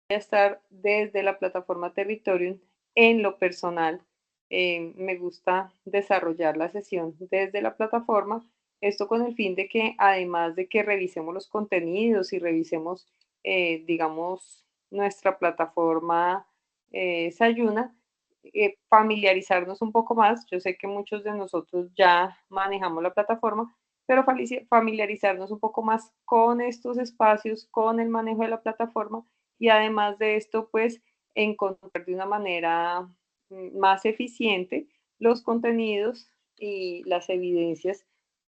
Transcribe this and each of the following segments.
a estar desde la plataforma Territorium. En lo personal, me gusta desarrollar la sesión desde la plataforma, esto con el fin de que además de que revisemos los contenidos y revisemos, digamos, nuestra plataforma Sayuna, familiarizarnos un poco más. Yo sé que muchos de nosotros ya manejamos la plataforma, pero familiarizarnos un poco más con estos espacios, con el manejo de la plataforma y además de esto, pues encontrar de una manera más eficiente los contenidos y las evidencias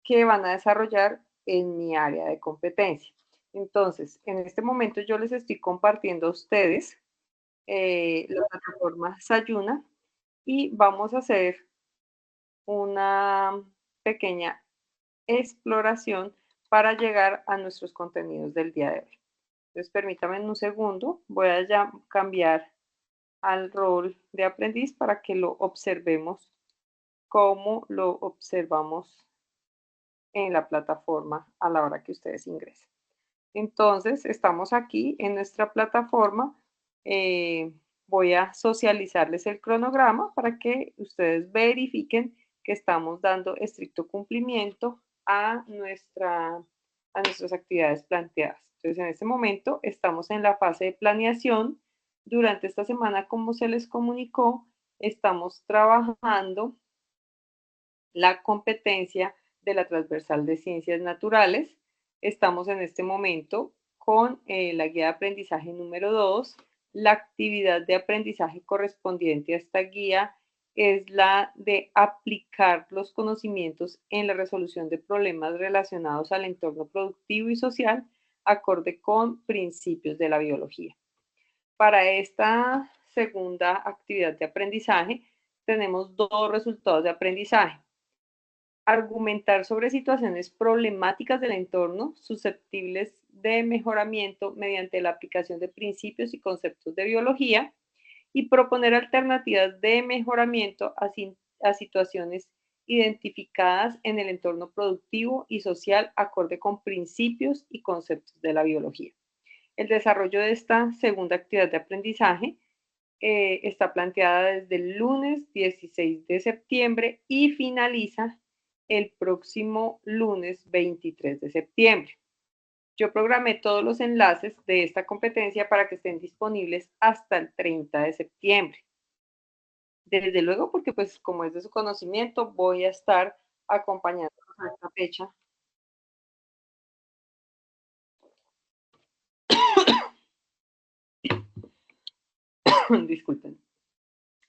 que van a desarrollar en mi área de competencia. Entonces, en este momento yo les estoy compartiendo a ustedes la plataforma Sayuna y vamos a hacer una pequeña exploración para llegar a nuestros contenidos del día de hoy. Entonces, permítame un segundo, voy a ya cambiar al rol de aprendiz para que lo observemos como lo observamos en la plataforma a la hora que ustedes ingresen. Entonces, estamos aquí en nuestra plataforma. Eh, Voy a socializarles el cronograma para que ustedes verifiquen que estamos dando estricto cumplimiento a nuestras actividades planteadas. Entonces, en este momento estamos en la fase de planeación. Durante esta semana, como se les comunicó, estamos trabajando la competencia de la transversal de ciencias naturales. Estamos en este momento con la guía de aprendizaje número 2. La actividad de aprendizaje correspondiente a esta guía es la de aplicar los conocimientos en la resolución de problemas relacionados al entorno productivo y social acorde con principios de la biología. Para esta segunda actividad de aprendizaje tenemos dos resultados de aprendizaje: argumentar sobre situaciones problemáticas del entorno susceptibles de mejoramiento mediante la aplicación de principios y conceptos de biología y proponer alternativas de mejoramiento a situaciones identificadas en el entorno productivo y social acorde con principios y conceptos de la biología. El desarrollo de esta segunda actividad de aprendizaje está planteada desde el lunes 16 de septiembre y finaliza el próximo lunes 23 de septiembre. Yo programé todos los enlaces de esta competencia para que estén disponibles hasta el 30 de septiembre. Desde luego, porque pues como es de su conocimiento, voy a estar acompañándolos a esta fecha. Disculpen,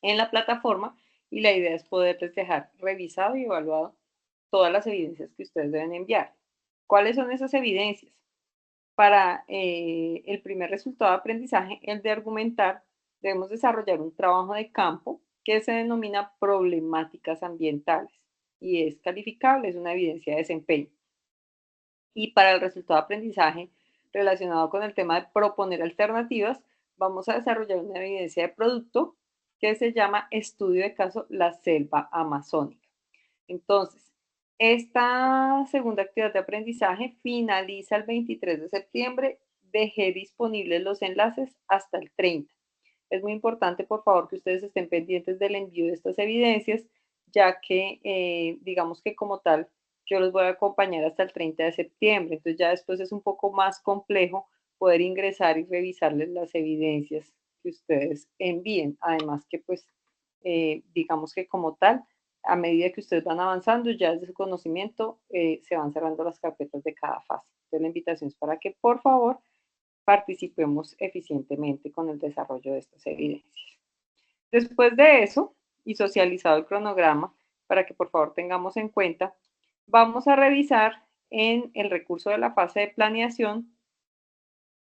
en la plataforma, y la idea es poderles dejar revisado y evaluado todas las evidencias que ustedes deben enviar. ¿Cuáles son esas evidencias? Para el primer resultado de aprendizaje, el de argumentar, debemos desarrollar un trabajo de campo que se denomina problemáticas ambientales y es calificable, es una evidencia de desempeño. Y para el resultado de aprendizaje relacionado con el tema de proponer alternativas, vamos a desarrollar una evidencia de producto que se llama estudio de caso la selva amazónica. Entonces, esta segunda actividad de aprendizaje finaliza el 23 de septiembre. Dejé disponibles los enlaces hasta el 30. Es muy importante, por favor, que ustedes estén pendientes del envío de estas evidencias, ya que, digamos que como tal, yo los voy a acompañar hasta el 30 de septiembre. Entonces ya después es un poco más complejo poder ingresar y revisarles las evidencias que ustedes envíen. Además que, pues, digamos que como tal, a medida que ustedes van avanzando, ya desde su conocimiento, se van cerrando las carpetas de cada fase. Entonces la invitación es para que, por favor, participemos eficientemente con el desarrollo de estas evidencias. Después de eso, y socializado el cronograma, para que por favor tengamos en cuenta, vamos a revisar en el recurso de la fase de planeación.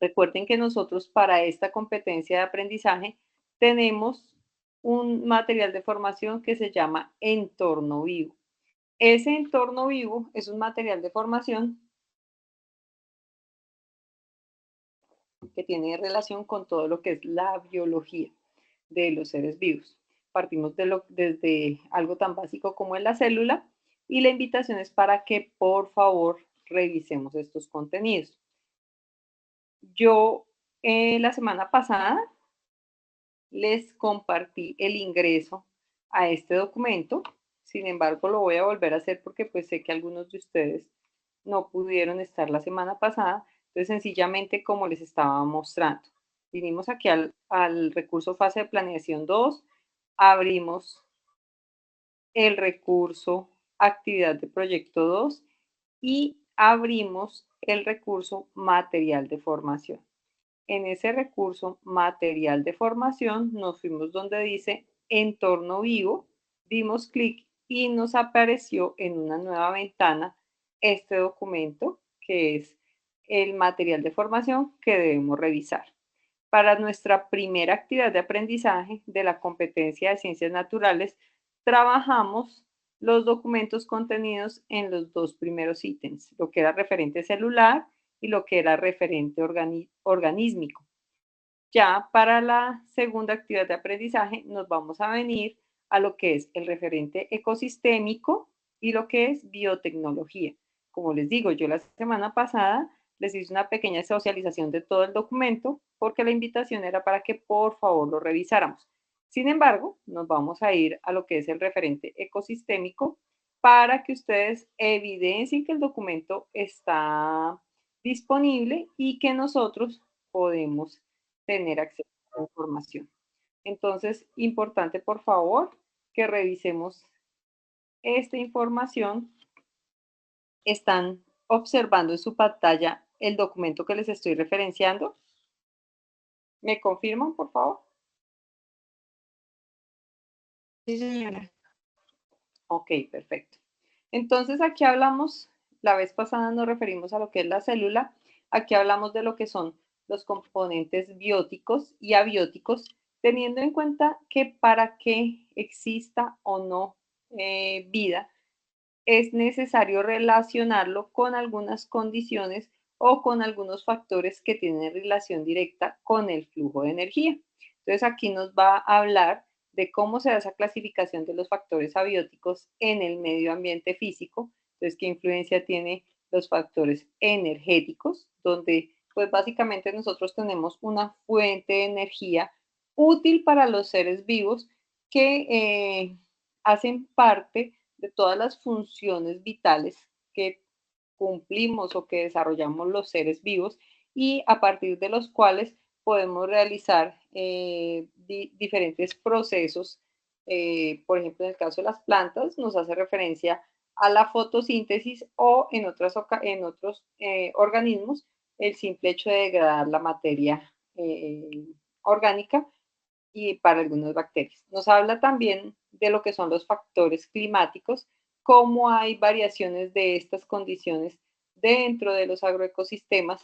Recuerden que nosotros para esta competencia de aprendizaje tenemos un material de formación que se llama entorno vivo. Ese entorno vivo es un material de formación que tiene relación con todo lo que es la biología de los seres vivos. Partimos desde algo tan básico como es la célula y la invitación es para que por favor revisemos estos contenidos. Yo La semana pasada les compartí el ingreso a este documento. Sin embargo, lo voy a volver a hacer porque pues sé que algunos de ustedes no pudieron estar la semana pasada. Entonces, sencillamente, como les estaba mostrando, vinimos aquí al recurso fase de planeación 2, abrimos el recurso actividad de proyecto 2 y abrimos el recurso material de formación. En ese recurso material de formación nos fuimos donde dice entorno vivo, dimos clic y nos apareció en una nueva ventana este documento que es el material de formación que debemos revisar. Para nuestra primera actividad de aprendizaje de la competencia de ciencias naturales, trabajamos los documentos contenidos en los dos primeros ítems, lo que era referente celular y lo que era referente organísmico. Ya para la segunda actividad de aprendizaje nos vamos a venir a lo que es el referente ecosistémico y lo que es biotecnología. Como les digo, yo la semana pasada les hice una pequeña socialización de todo el documento porque la invitación era para que por favor lo revisáramos. Sin embargo, nos vamos a ir a lo que es el referente ecosistémico para que ustedes evidencien que el documento está disponible y que nosotros podemos tener acceso a la información. Entonces, importante, por favor, que revisemos esta información. Están observando en su pantalla el documento que les estoy referenciando. ¿Me confirman, por favor? Sí, señora. Ok, perfecto. Entonces, aquí hablamos, la vez pasada nos referimos a lo que es la célula, aquí hablamos de lo que son los componentes bióticos y abióticos, teniendo en cuenta que para que exista o no vida, es necesario relacionarlo con algunas condiciones o con algunos factores que tienen relación directa con el flujo de energía. Entonces aquí nos va a hablar de cómo se da esa clasificación de los factores abióticos en el medio ambiente físico. Entonces, qué influencia tiene los factores energéticos, donde pues básicamente nosotros tenemos una fuente de energía útil para los seres vivos que hacen parte de todas las funciones vitales que cumplimos o que desarrollamos los seres vivos y a partir de los cuales podemos realizar diferentes procesos. Por ejemplo, en el caso de las plantas, nos hace referencia a la fotosíntesis o en otros organismos, el simple hecho de degradar la materia orgánica y para algunas bacterias. Nos habla también de lo que son los factores climáticos, cómo hay variaciones de estas condiciones dentro de los agroecosistemas,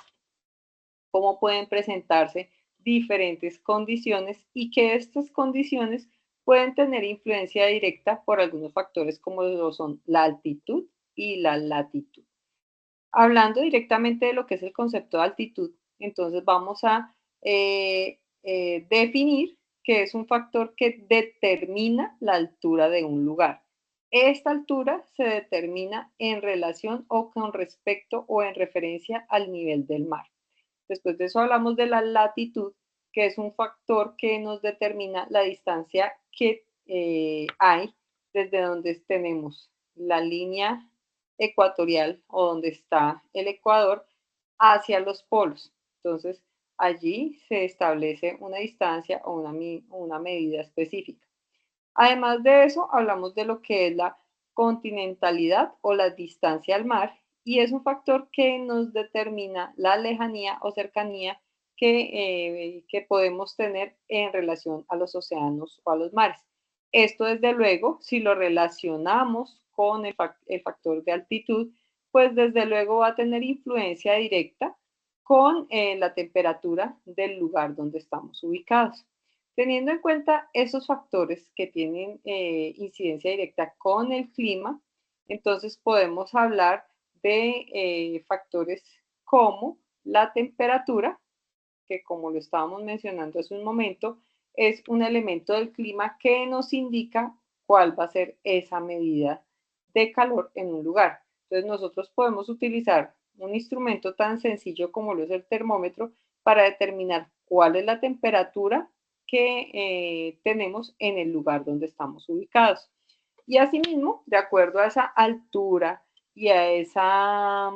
cómo pueden presentarse diferentes condiciones y que estas condiciones pueden tener influencia directa por algunos factores como lo son la altitud y la latitud. Hablando directamente de lo que es el concepto de altitud, entonces vamos a definir que es un factor que determina la altura de un lugar. Esta altura se determina en relación o con respecto o en referencia al nivel del mar. Después de eso hablamos de la latitud, que es un factor que nos determina la distancia que hay desde donde tenemos la línea ecuatorial o donde está el Ecuador hacia los polos. Entonces, allí se establece una distancia o una medida específica. Además de eso, hablamos de lo que es la continentalidad o la distancia al mar y es un factor que nos determina la lejanía o cercanía que podemos tener en relación a los océanos o a los mares. Esto, desde luego, si lo relacionamos con el factor de altitud, pues desde luego va a tener influencia directa con la temperatura del lugar donde estamos ubicados. Teniendo en cuenta esos factores que tienen incidencia directa con el clima, entonces podemos hablar de factores como la temperatura, que como lo estábamos mencionando hace un momento, es un elemento del clima que nos indica cuál va a ser esa medida de calor en un lugar. Entonces nosotros podemos utilizar un instrumento tan sencillo como lo es el termómetro, para determinar cuál es la temperatura que tenemos en el lugar donde estamos ubicados. Y asimismo, de acuerdo a esa altura y a esa,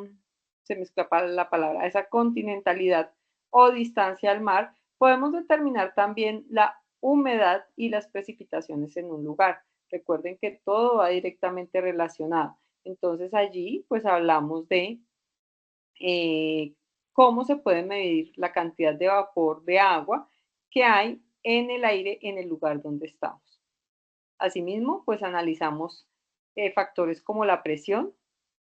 se me escapa la palabra, a esa continentalidad o distancia al mar, podemos determinar también la humedad y las precipitaciones en un lugar. Recuerden que todo va directamente relacionado. Entonces allí pues hablamos de eh, cómo se puede medir la cantidad de vapor de agua que hay en el aire en el lugar donde estamos. Asimismo, pues analizamos factores como la presión.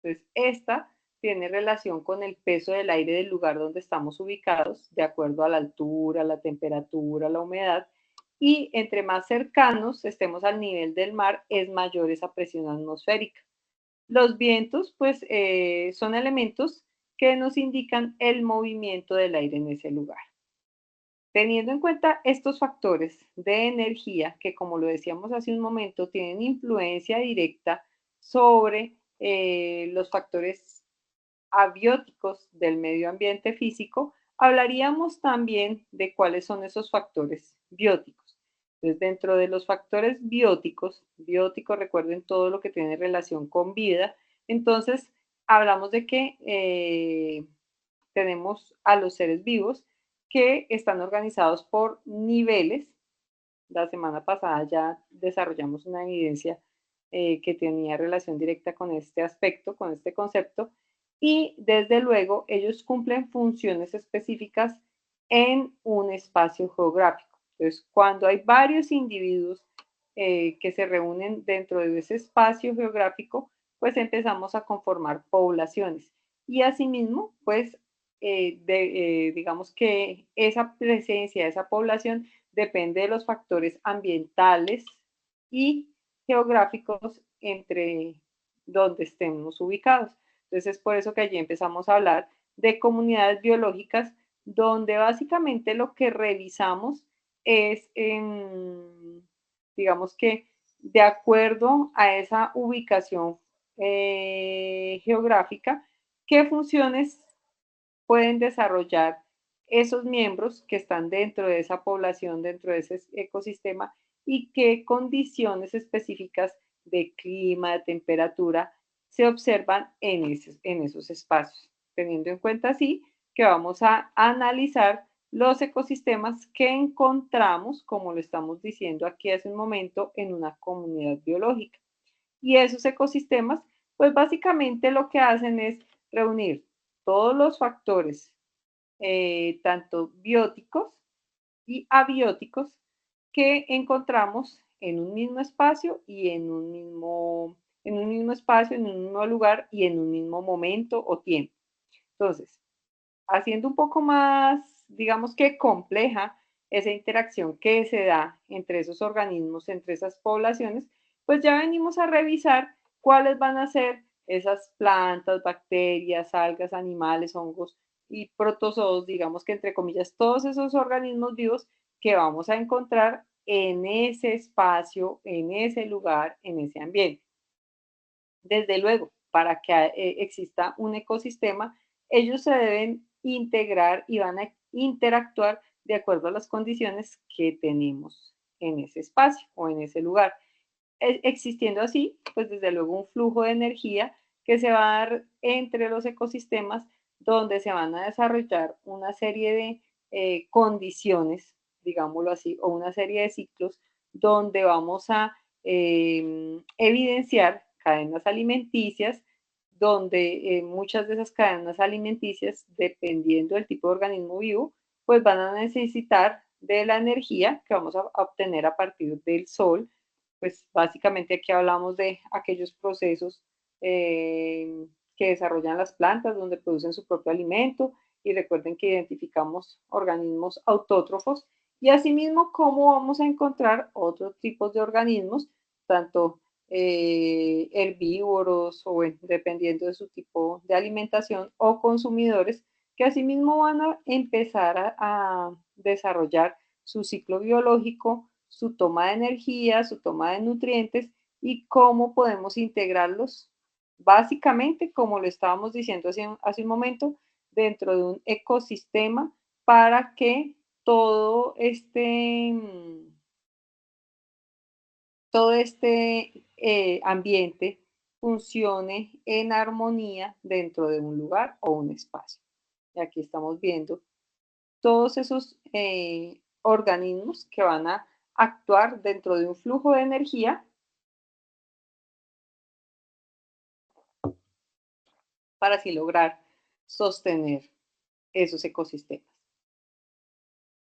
Entonces, esta tiene relación con el peso del aire del lugar donde estamos ubicados, de acuerdo a la altura, la temperatura, la humedad. Y entre más cercanos estemos al nivel del mar, es mayor esa presión atmosférica. Los vientos, pues, son elementos que nos indican el movimiento del aire en ese lugar. Teniendo en cuenta estos factores de energía, que como lo decíamos hace un momento, tienen influencia directa sobre los factores abióticos del medio ambiente físico, hablaríamos también de cuáles son esos factores bióticos. Entonces, dentro de los factores bióticos, recuerden todo lo que tiene relación con vida, entonces hablamos de que tenemos a los seres vivos que están organizados por niveles. La semana pasada ya desarrollamos una evidencia que tenía relación directa con este aspecto, con este concepto, y desde luego ellos cumplen funciones específicas en un espacio geográfico. Entonces, cuando hay varios individuos que se reúnen dentro de ese espacio geográfico, pues empezamos a conformar poblaciones. Y asimismo, pues digamos que esa presencia, esa población depende de los factores ambientales y geográficos entre donde estemos ubicados. Entonces es por eso que allí empezamos a hablar de comunidades biológicas donde básicamente lo que revisamos es, digamos que de acuerdo a esa ubicación geográfica, qué funciones pueden desarrollar esos miembros que están dentro de esa población, dentro de ese ecosistema y qué condiciones específicas de clima, de temperatura se observan en esos espacios, teniendo en cuenta así que vamos a analizar los ecosistemas que encontramos, como lo estamos diciendo aquí hace un momento, en una comunidad biológica. Y esos ecosistemas, pues básicamente lo que hacen es reunir todos los factores, tanto bióticos y abióticos, que encontramos en un mismo espacio y en un mismo espacio, en un mismo lugar y en un mismo momento o tiempo. Entonces, haciendo un poco más, digamos que compleja esa interacción que se da entre esos organismos, entre esas poblaciones, pues ya venimos a revisar cuáles van a ser esas plantas, bacterias, algas, animales, hongos y protozoos, digamos que entre comillas, todos esos organismos vivos que vamos a encontrar en ese espacio, en ese lugar, en ese ambiente. Desde luego, para que exista un ecosistema, ellos se deben integrar y van a interactuar de acuerdo a las condiciones que tenemos en ese espacio o en ese lugar. Existiendo así, pues desde luego un flujo de energía que se va a dar entre los ecosistemas donde se van a desarrollar una serie de condiciones, digámoslo así, o una serie de ciclos donde vamos a evidenciar cadenas alimenticias, donde muchas de esas cadenas alimenticias, dependiendo del tipo de organismo vivo, pues van a necesitar de la energía que vamos a obtener a partir del sol. Pues básicamente aquí hablamos de aquellos procesos que desarrollan las plantas, donde producen su propio alimento, y recuerden que identificamos organismos autótrofos, y asimismo cómo vamos a encontrar otros tipos de organismos, tanto herbívoros o dependiendo de su tipo de alimentación o consumidores, que asimismo van a empezar a desarrollar su ciclo biológico, su toma de energía, su toma de nutrientes y cómo podemos integrarlos básicamente, como lo estábamos diciendo hace un momento, dentro de un ecosistema para que todo este ambiente funcione en armonía dentro de un lugar o un espacio. Y aquí estamos viendo todos esos organismos que van a actuar dentro de un flujo de energía para así lograr sostener esos ecosistemas.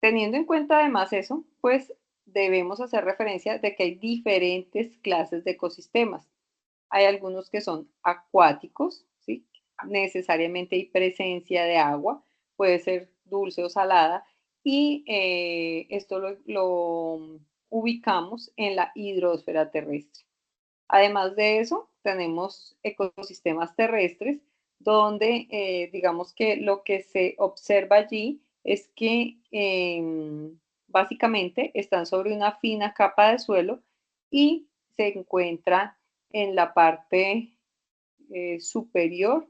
Teniendo en cuenta además eso, pues debemos hacer referencia de que hay diferentes clases de ecosistemas. Hay algunos que son acuáticos, ¿sí? Necesariamente hay presencia de agua, puede ser dulce o salada, y esto lo ubicamos en la hidrosfera terrestre. Además de eso, tenemos ecosistemas terrestres donde digamos que lo que se observa allí es que básicamente están sobre una fina capa de suelo y se encuentra en la parte superior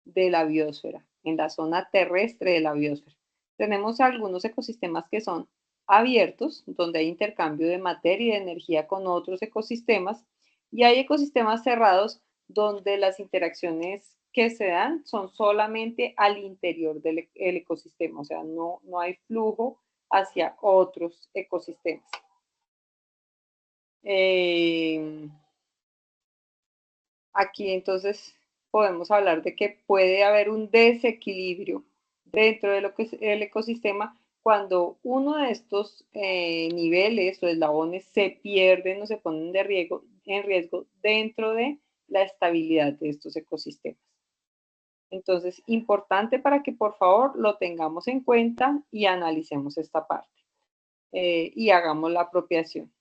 de la biosfera, en la zona terrestre de la biosfera. Tenemos algunos ecosistemas que son abiertos, donde hay intercambio de materia y de energía con otros ecosistemas, y hay ecosistemas cerrados donde las interacciones que se dan son solamente al interior del ecosistema, o sea, no hay flujo hacia otros ecosistemas. Aquí entonces podemos hablar de que puede haber un desequilibrio dentro de lo que es el ecosistema cuando uno de estos niveles o eslabones se pierden o se ponen en riesgo dentro de la estabilidad de estos ecosistemas. Entonces, importante para que por favor lo tengamos en cuenta y analicemos esta parte y hagamos la apropiación.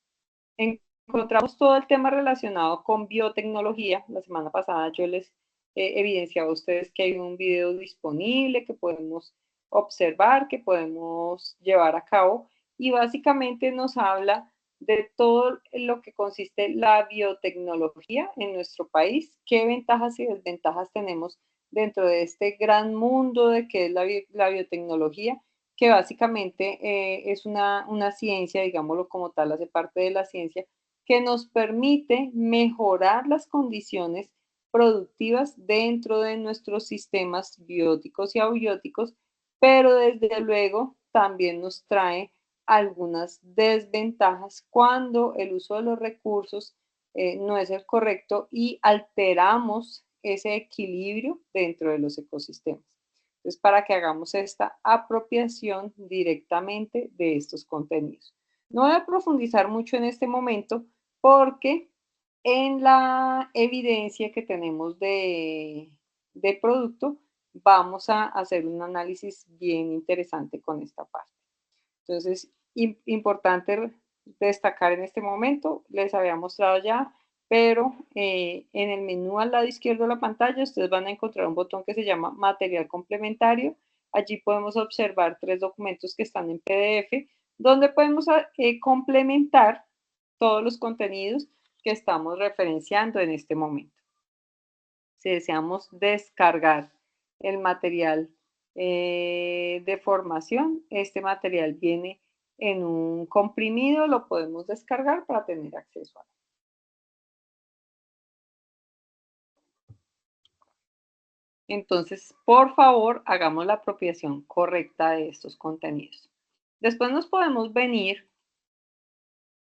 Encontramos todo el tema relacionado con biotecnología. La semana pasada yo les evidenciaba a ustedes que hay un video disponible que podemos observar, que podemos llevar a cabo y básicamente nos habla de todo lo que consiste la biotecnología en nuestro país, qué ventajas y desventajas tenemos dentro de este gran mundo de que es la biotecnología, que básicamente es una ciencia, digámoslo como tal, hace parte de la ciencia, que nos permite mejorar las condiciones productivas dentro de nuestros sistemas bióticos y abióticos, pero desde luego también nos trae algunas desventajas cuando el uso de los recursos no es el correcto y alteramos ese equilibrio dentro de los ecosistemas. Entonces, para que hagamos esta apropiación directamente de estos contenidos. No voy a profundizar mucho en este momento porque en la evidencia que tenemos de producto vamos a hacer un análisis bien interesante con esta parte. Entonces, importante destacar en este momento, les había mostrado ya, pero en el menú al lado izquierdo de la pantalla ustedes van a encontrar un botón que se llama material complementario. Allí podemos observar 3 documentos que están en PDF, donde podemos complementar todos los contenidos que estamos referenciando en este momento. Si deseamos descargar el material de formación, este material viene en un comprimido, lo podemos descargar para tener acceso a él. Entonces, por favor, hagamos la apropiación correcta de estos contenidos. Después nos podemos venir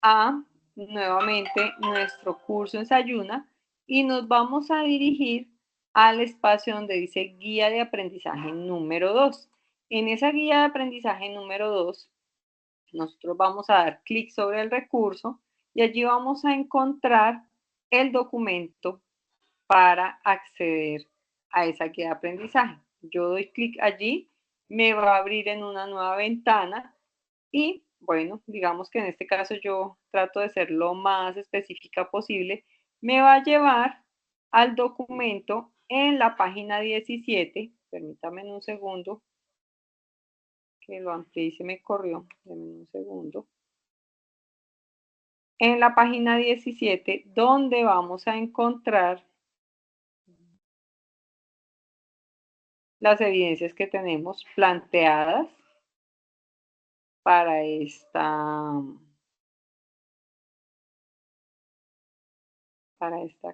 a nuevamente nuestro curso en Sayuna y nos vamos a dirigir al espacio donde dice guía de aprendizaje número 2. En esa guía de aprendizaje número 2, nosotros vamos a dar clic sobre el recurso y allí vamos a encontrar el documento para acceder a esa guía de aprendizaje. Yo doy clic allí, me va a abrir en una nueva ventana y bueno, digamos que en este caso yo trato de ser lo más específica posible, me va a llevar al documento en la página 17, permítame un segundo, que lo amplié y se me corrió, denme un segundo. En la página 17, donde vamos a encontrar las evidencias que tenemos planteadas para esta,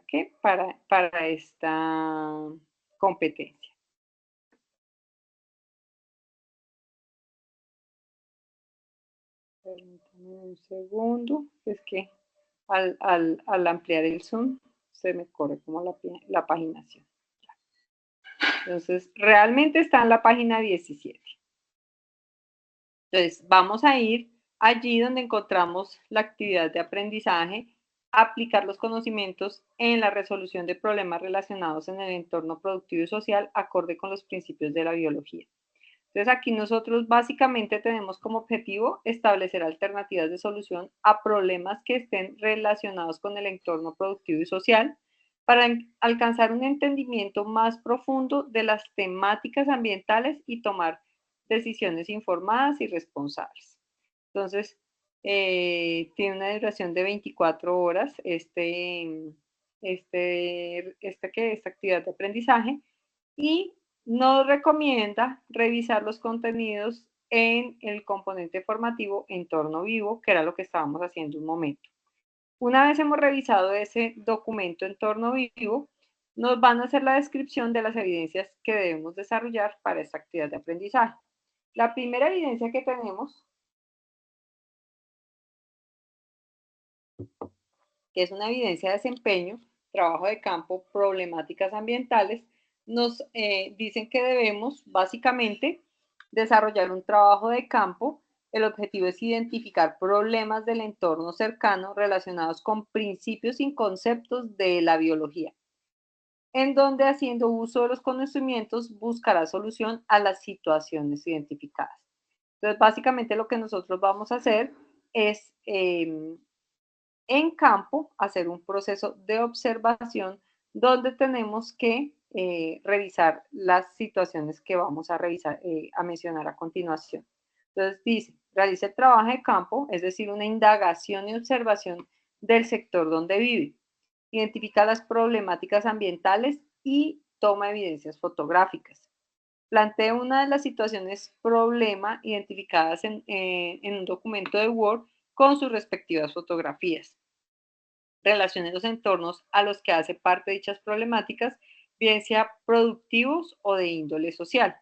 ¿qué? Para esta competencia. Permítame un segundo, es que al ampliar el zoom se me corre como la paginación. Entonces, realmente está en la página 17. Entonces, vamos a ir allí donde encontramos la actividad de aprendizaje, aplicar los conocimientos en la resolución de problemas relacionados en el entorno productivo y social acorde con los principios de la biología. Entonces, aquí nosotros básicamente tenemos como objetivo establecer alternativas de solución a problemas que estén relacionados con el entorno productivo y social para alcanzar un entendimiento más profundo de las temáticas ambientales y tomar decisiones informadas y responsables. Entonces, tiene una duración de 24 horas esta actividad de aprendizaje y nos recomienda revisar los contenidos en el componente formativo entorno vivo, que era lo que estábamos haciendo un momento. Una vez hemos revisado ese documento entorno vivo, nos van a hacer la descripción de las evidencias que debemos desarrollar para esta actividad de aprendizaje. La primera evidencia que tenemos, que es una evidencia de desempeño, trabajo de campo, problemáticas ambientales, nos dicen que debemos básicamente desarrollar un trabajo de campo. El objetivo es identificar problemas del entorno cercano relacionados con principios y conceptos de la biología, en donde haciendo uso de los conocimientos buscará solución a las situaciones identificadas. Entonces, básicamente lo que nosotros vamos a hacer es en campo hacer un proceso de observación donde tenemos que revisar las situaciones que vamos a revisar, a mencionar a continuación. Entonces dice, realiza el trabajo de campo, es decir, una indagación y observación del sector donde vive. Identifica las problemáticas ambientales y toma evidencias fotográficas. Plantea una de las situaciones problema identificadas en un documento de Word con sus respectivas fotografías. Relacione los entornos a los que hace parte dichas problemáticas, bien sea productivos o de índole social.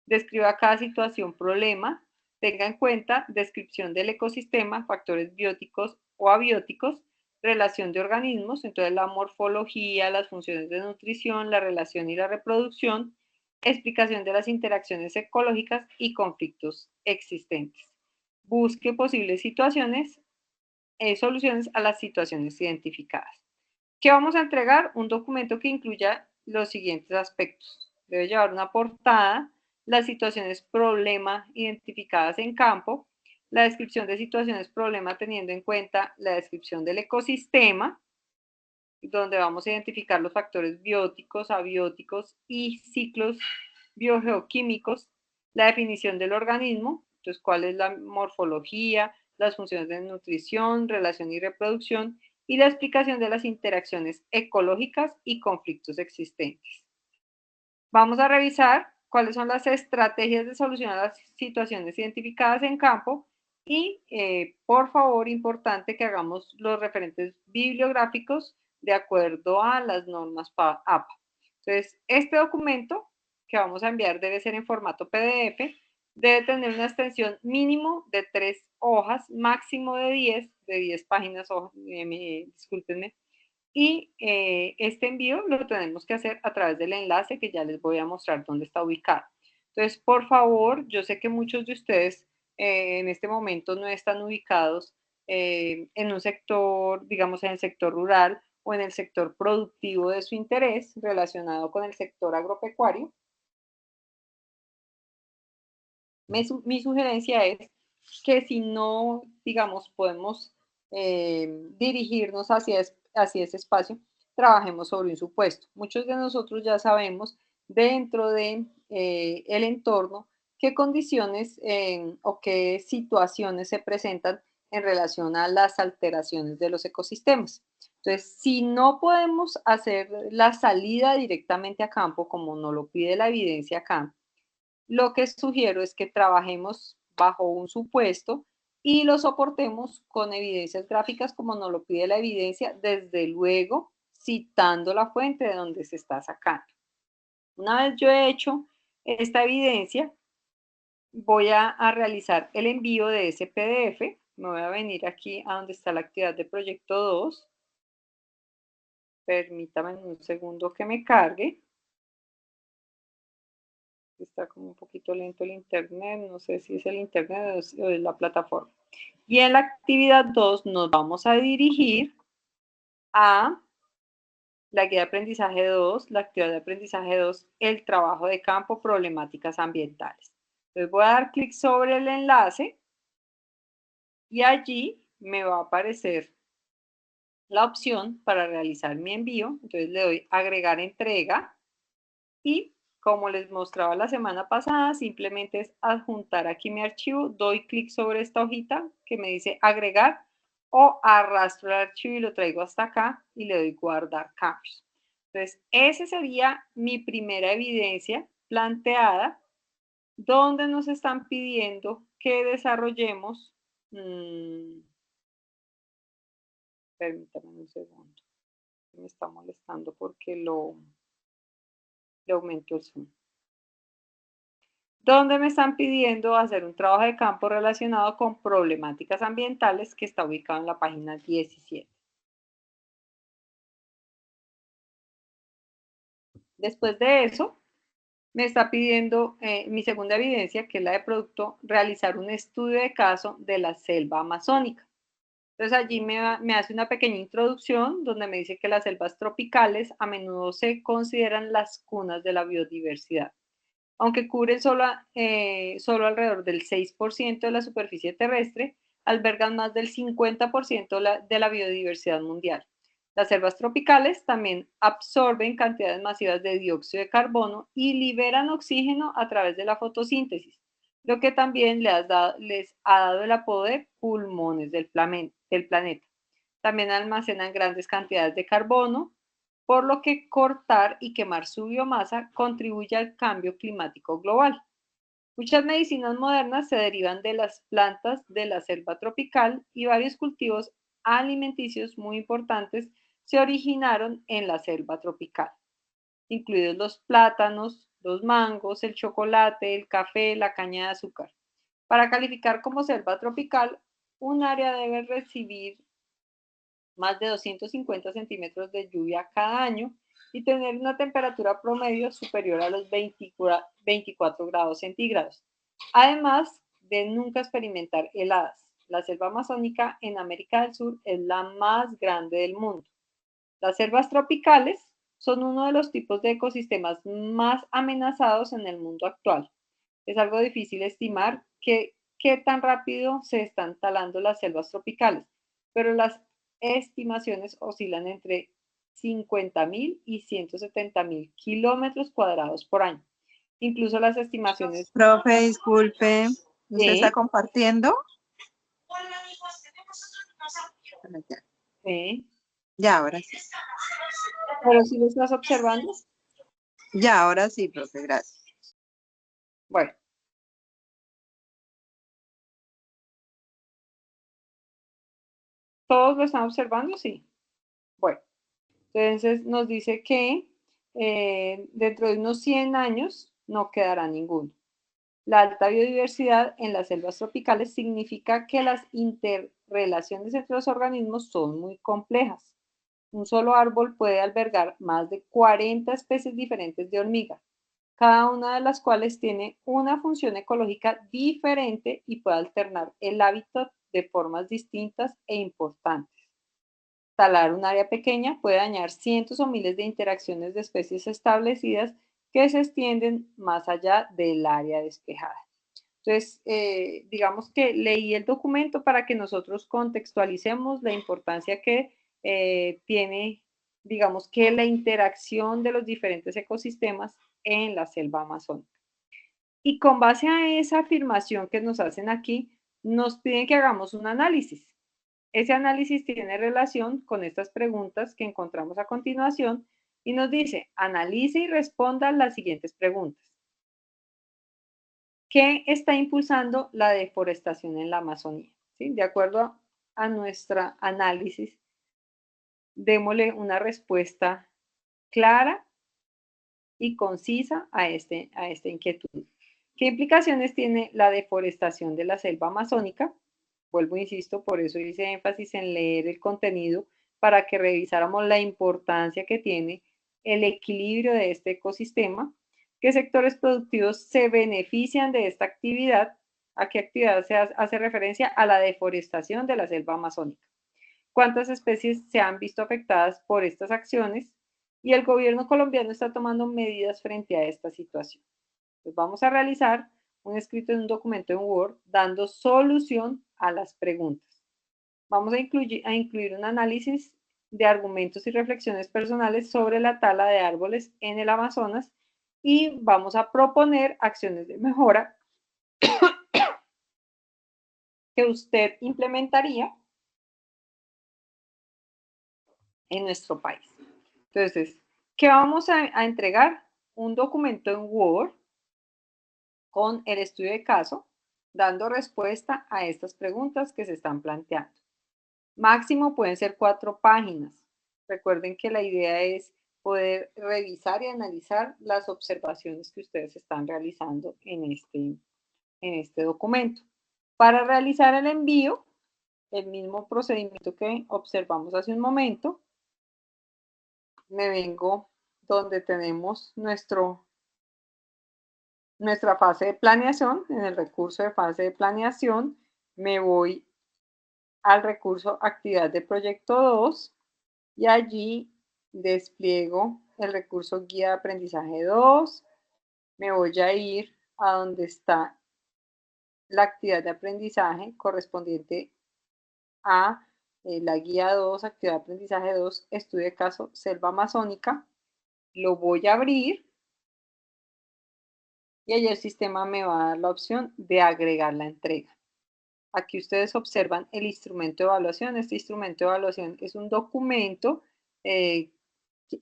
Describa cada situación problema, tenga en cuenta descripción del ecosistema, factores bióticos o abióticos, relación de organismos, entonces la morfología, las funciones de nutrición, la relación y la reproducción, explicación de las interacciones ecológicas y conflictos existentes. Busque posibles situaciones soluciones a las situaciones identificadas. ¿Qué vamos a entregar? Un documento que incluya los siguientes aspectos. Debe llevar una portada, las situaciones problema identificadas en campo, la descripción de situaciones problema teniendo en cuenta la descripción del ecosistema, donde vamos a identificar los factores bióticos, abióticos y ciclos biogeoquímicos, la definición del organismo, entonces cuál es la morfología, las funciones de nutrición, relación y reproducción, y la explicación de las interacciones ecológicas y conflictos existentes. Vamos a revisar cuáles son las estrategias de solución a las situaciones identificadas en campo y, por favor, importante que hagamos los referentes bibliográficos de acuerdo a las normas APA. Entonces, este documento que vamos a enviar debe ser en formato PDF, debe tener una extensión mínimo de 3 hojas, máximo de 10 páginas, discúlpenme, y este envío lo tenemos que hacer a través del enlace que ya les voy a mostrar dónde está ubicado. Entonces, por favor, yo sé que muchos de ustedes en este momento no están ubicados en un sector, digamos, en el sector rural o en el sector productivo de su interés relacionado con el sector agropecuario. Mi sugerencia es que si no, digamos, podemos dirigirnos hacia ese espacio, trabajemos sobre un supuesto. Muchos de nosotros ya sabemos dentro de el entorno qué condiciones o qué situaciones se presentan en relación a las alteraciones de los ecosistemas. Entonces, si no podemos hacer la salida directamente a campo, como nos lo pide la evidencia acá, lo que sugiero es que trabajemos bajo un supuesto y lo soportemos con evidencias gráficas como nos lo pide la evidencia, desde luego citando la fuente de donde se está sacando. Una vez yo he hecho esta evidencia, voy a realizar el envío de ese PDF. Me voy a venir aquí a donde está la actividad de proyecto 2. Permítame un segundo que me cargue. Está como un poquito lento el internet, no sé si es el internet o es la plataforma. Y en la actividad 2 nos vamos a dirigir a la guía de aprendizaje 2, la actividad de aprendizaje 2, el trabajo de campo, problemáticas ambientales. Entonces voy a dar clic sobre el enlace y allí me va a aparecer la opción para realizar mi envío. Entonces le doy agregar entrega y como les mostraba la semana pasada, simplemente es adjuntar aquí mi archivo, doy clic sobre esta hojita que me dice agregar o arrastro el archivo y lo traigo hasta acá y le doy guardar cambios. Entonces, esa sería mi primera evidencia planteada donde nos están pidiendo que desarrollemos, permítame un segundo, me está molestando porque le aumento el zoom. Donde me están pidiendo hacer un trabajo de campo relacionado con problemáticas ambientales que está ubicado en la página 17. Después de eso, me está pidiendo mi segunda evidencia, que es la de producto, realizar un estudio de caso de la selva amazónica. Entonces allí me hace una pequeña introducción donde me dice que las selvas tropicales a menudo se consideran las cunas de la biodiversidad. Aunque cubren solo alrededor del 6% de la superficie terrestre, albergan más del 50% de la biodiversidad mundial. Las selvas tropicales también absorben cantidades masivas de dióxido de carbono y liberan oxígeno a través de la fotosíntesis, lo que también les ha dado el apodo de pulmones del planeta. También almacenan grandes cantidades de carbono, por lo que cortar y quemar su biomasa contribuye al cambio climático global. Muchas medicinas modernas se derivan de las plantas de la selva tropical y varios cultivos alimenticios muy importantes se originaron en la selva tropical, incluidos los plátanos, los mangos, el chocolate, el café, la caña de azúcar. Para calificar como selva tropical, un área debe recibir más de 250 centímetros de lluvia cada año y tener una temperatura promedio superior a los 24 grados centígrados. Además de nunca experimentar heladas, la selva amazónica en América del Sur es la más grande del mundo. Las selvas tropicales son uno de los tipos de ecosistemas más amenazados en el mundo actual. Es algo difícil estimar qué tan rápido se están talando las selvas tropicales, pero las estimaciones oscilan entre 50.000 y 170.000 kilómetros cuadrados por año. Incluso las estimaciones... Profe, disculpe, ¿usted está Sí, compartiendo? Ya, sí, ya, ahora sí. pero si lo estás observando, Ya, ahora sí, profe, gracias. bueno, ¿todos lo están observando? Sí. Bueno, entonces nos dice que dentro de unos 100 años no quedará ninguno. La alta biodiversidad en las selvas tropicales significa que las interrelaciones entre los organismos son muy complejas. Un solo árbol puede albergar más de 40 especies diferentes de hormiga, cada una de las cuales tiene una función ecológica diferente y puede alternar el hábitat de formas distintas e importantes. Talar un área pequeña puede dañar cientos o miles de interacciones de especies establecidas que se extienden más allá del área despejada. Entonces, digamos que leí el documento para que nosotros contextualicemos la importancia que tiene, digamos que la interacción de los diferentes ecosistemas en la selva amazónica. Y con base a esa afirmación que nos hacen aquí, nos piden que hagamos un análisis. Ese análisis tiene relación con estas preguntas que encontramos a continuación y nos dice, analice y responda las siguientes preguntas. ¿Qué está impulsando la deforestación en la Amazonía? ¿Sí? De acuerdo a nuestro análisis, démosle una respuesta clara y concisa a esta inquietud. ¿Qué implicaciones tiene la deforestación de la selva amazónica? Vuelvo, insisto, por eso hice énfasis en leer el contenido para que revisáramos la importancia que tiene el equilibrio de este ecosistema, qué sectores productivos se benefician de esta actividad, a qué actividad se hace referencia a la deforestación de la selva amazónica, cuántas especies se han visto afectadas por estas acciones y el gobierno colombiano está tomando medidas frente a esta situación. Pues vamos a realizar un escrito en un documento en Word dando solución a las preguntas. Vamos a incluir un análisis de argumentos y reflexiones personales sobre la tala de árboles en el Amazonas y vamos a proponer acciones de mejora que usted implementaría en nuestro país. Entonces, ¿qué vamos a entregar? Un documento en Word con el estudio de caso, dando respuesta a estas preguntas que se están planteando. Máximo pueden ser 4 páginas. Recuerden que la idea es poder revisar y analizar las observaciones que ustedes están realizando en este documento. Para realizar el envío, el mismo procedimiento que observamos hace un momento, me vengo donde tenemos nuestra fase de planeación. En el recurso de fase de planeación, me voy al recurso actividad de proyecto 2 y allí despliego el recurso guía de aprendizaje 2. Me voy a ir a donde está la actividad de aprendizaje correspondiente a la guía 2, actividad de aprendizaje 2, estudio de caso selva amazónica. Lo voy a abrir y allí el sistema me va a dar la opción de agregar la entrega. Aquí ustedes observan el instrumento de evaluación. Este instrumento de evaluación es un documento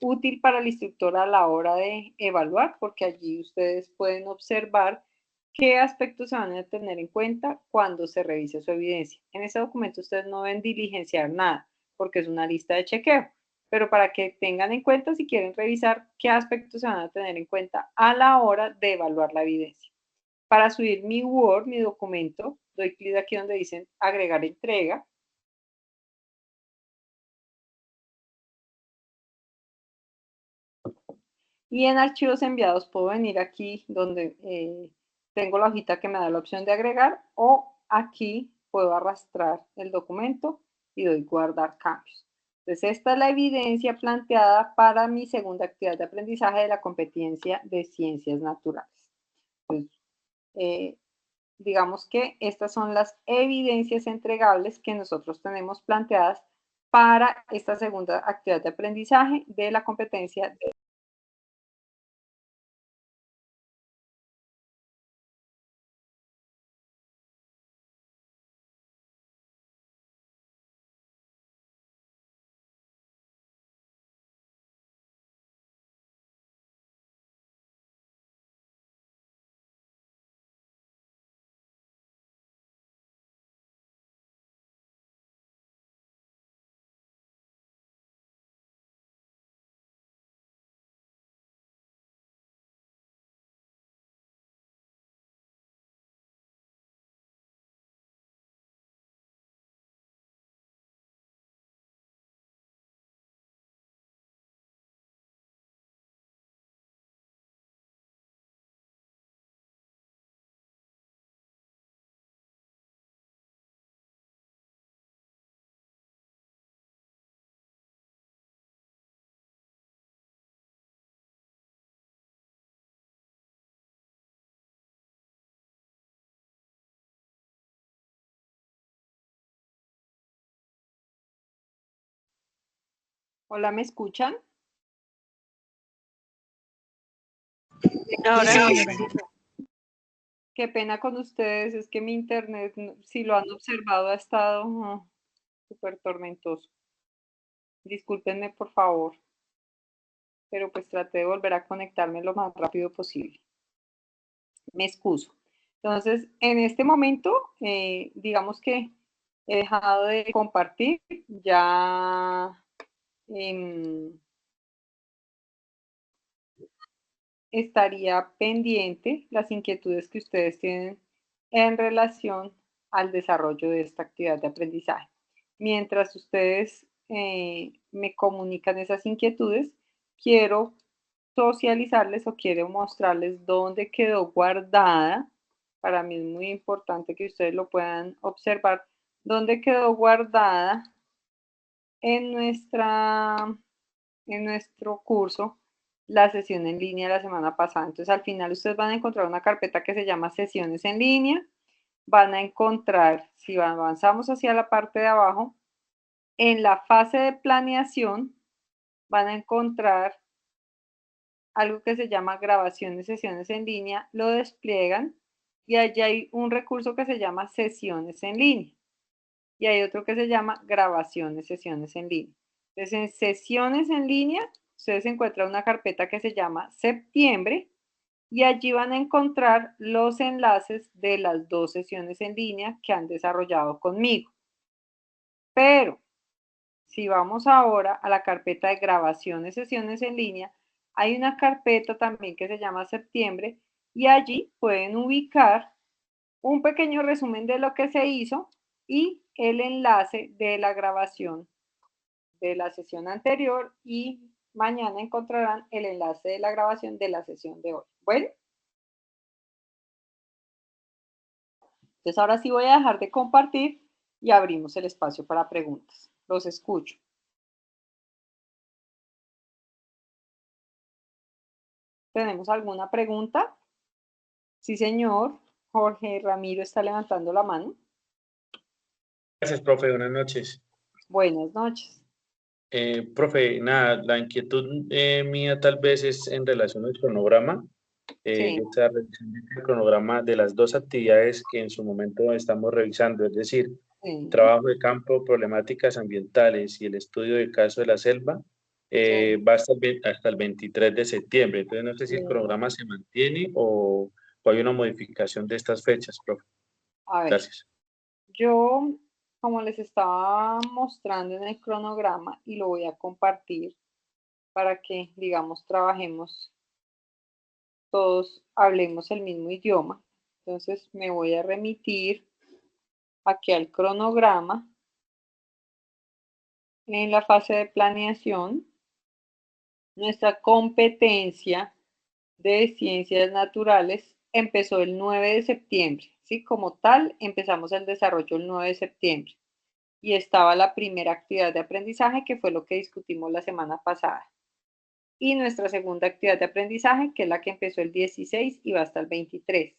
útil para el instructor a la hora de evaluar, porque allí ustedes pueden observar qué aspectos se van a tener en cuenta cuando se revise su evidencia. En ese documento ustedes no deben diligenciar nada, porque es una lista de chequeo, pero para que tengan en cuenta si quieren revisar qué aspectos se van a tener en cuenta a la hora de evaluar la evidencia. Para subir mi Word, mi documento, doy clic aquí donde dicen agregar entrega. Y en archivos enviados puedo venir aquí donde tengo la hojita que me da la opción de agregar, o aquí puedo arrastrar el documento y doy guardar cambios. Entonces esta es la evidencia planteada para mi segunda actividad de aprendizaje de la competencia de ciencias naturales. Entonces, digamos que estas son las evidencias entregables que nosotros tenemos planteadas para esta segunda actividad de aprendizaje de la competencia de... Hola, ¿me escuchan? Ahora sí. Qué pena con ustedes, es que mi internet, si lo han observado, ha estado súper tormentoso. Discúlpenme, por favor, pero pues traté de volver a conectarme lo más rápido posible. Me excuso. Entonces, en este momento, digamos que he dejado de compartir, ya estaría pendiente las inquietudes que ustedes tienen en relación al desarrollo de esta actividad de aprendizaje. Mientras ustedes me comunican esas inquietudes, quiero socializarles o quiero mostrarles dónde quedó guardada. Para mí es muy importante que ustedes lo puedan observar, dónde quedó guardada en nuestro curso la sesión en línea la semana pasada. Entonces, al final ustedes van a encontrar una carpeta que se llama sesiones en línea. Van a encontrar, si avanzamos hacia la parte de abajo, en la fase de planeación, van a encontrar algo que se llama grabación de sesiones en línea, lo despliegan y allí hay un recurso que se llama sesiones en línea y hay otro que se llama grabación de sesiones en línea. Entonces, en sesiones en línea, ustedes encuentran una carpeta que se llama septiembre y allí van a encontrar los enlaces de las 2 sesiones en línea que han desarrollado conmigo. Pero si vamos ahora a la carpeta de grabación de sesiones en línea, hay una carpeta también que se llama septiembre y allí pueden ubicar un pequeño resumen de lo que se hizo y el enlace de la grabación de la sesión anterior y mañana encontrarán el enlace de la grabación de la sesión de hoy. Bueno, entonces ahora sí voy a dejar de compartir y abrimos el espacio para preguntas. Los escucho. ¿Tenemos alguna pregunta? Sí, señor. Jorge Ramiro está levantando la mano. Gracias, profe. Buenas noches. Buenas noches. Profe, nada, la inquietud mía tal vez es en relación al cronograma. Sí. Yo estaba revisando el cronograma de las 2 actividades que en su momento estamos revisando, es decir, Sí, trabajo de campo, problemáticas ambientales y el estudio del caso de la selva, sí. va hasta el 23 de septiembre. Entonces, no sé si el cronograma se mantiene o hay una modificación de estas fechas, profe. A ver, Gracias. yo, como les estaba mostrando en el cronograma, y lo voy a compartir para que, digamos, trabajemos todos, hablemos el mismo idioma. Entonces, me voy a remitir aquí al cronograma en la fase de planeación. Nuestra competencia de ciencias naturales empezó el 9 de septiembre, ¿sí? Como tal, empezamos el desarrollo el 9 de septiembre y estaba la primera actividad de aprendizaje, que fue lo que discutimos la semana pasada. Y nuestra segunda actividad de aprendizaje, que es la que empezó el 16 y va hasta el 23.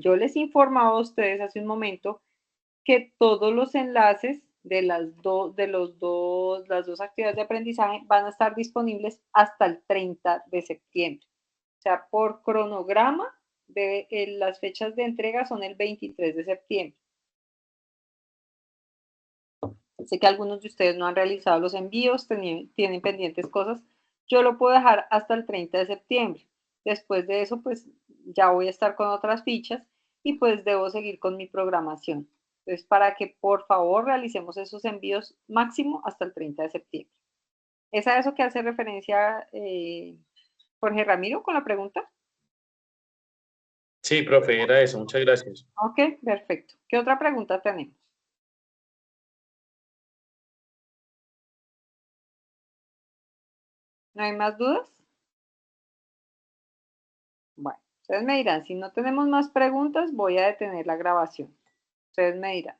Yo les informaba a ustedes hace un momento que todos los enlaces de las dos actividades de aprendizaje van a estar disponibles hasta el 30 de septiembre. O sea, por cronograma, las fechas de entrega son el 23 de septiembre. Sé que algunos de ustedes no han realizado los envíos, tienen pendientes cosas. Yo lo puedo dejar hasta el 30 de septiembre. Después de eso, pues ya voy a estar con otras fichas y pues debo seguir con mi programación. Entonces, para que por favor realicemos esos envíos máximo hasta el 30 de septiembre. ¿Es a eso que hace referencia Jorge Ramiro con la pregunta? Sí, profe, era eso. Muchas gracias. Ok, perfecto. ¿Qué otra pregunta tenemos? ¿No hay más dudas? Bueno, ustedes me dirán, si no tenemos más preguntas, voy a detener la grabación. Ustedes me dirán.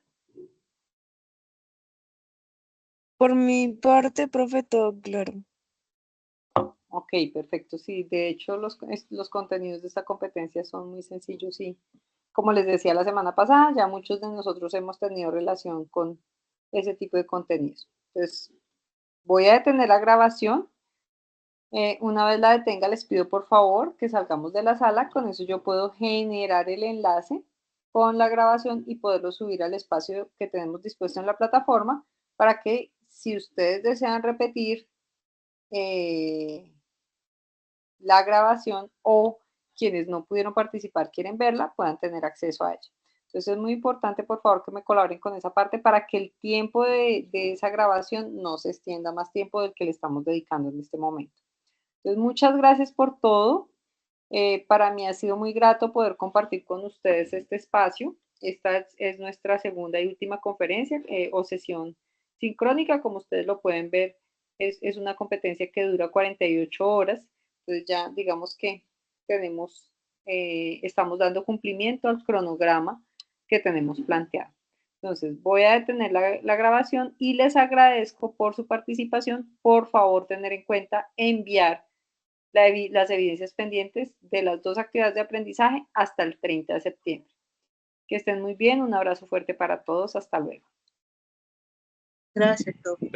Por mi parte, profe, todo claro. Ok, perfecto. Sí, de hecho los contenidos de esta competencia son muy sencillos y como les decía la semana pasada, ya muchos de nosotros hemos tenido relación con ese tipo de contenidos. Entonces, voy a detener la grabación. Una vez la detenga, les pido por favor que salgamos de la sala. Con eso yo puedo generar el enlace con la grabación y poderlo subir al espacio que tenemos dispuesto en la plataforma para que si ustedes desean repetir la grabación o quienes no pudieron participar quieren verla, puedan tener acceso a ella. Entonces es muy importante, por favor, que me colaboren con esa parte para que el tiempo de esa grabación no se extienda más tiempo del que le estamos dedicando en este momento. Entonces, muchas gracias por todo. Para mí ha sido muy grato poder compartir con ustedes este espacio. Esta es nuestra segunda y última conferencia o sesión sincrónica. Como ustedes lo pueden ver, es una competencia que dura 48 horas. Entonces ya digamos que estamos dando cumplimiento al cronograma que tenemos planteado. Entonces voy a detener la grabación y les agradezco por su participación. Por favor, tener en cuenta enviar las evidencias pendientes de las 2 actividades de aprendizaje hasta el 30 de septiembre. Que estén muy bien, un abrazo fuerte para todos, hasta luego. Gracias, profe.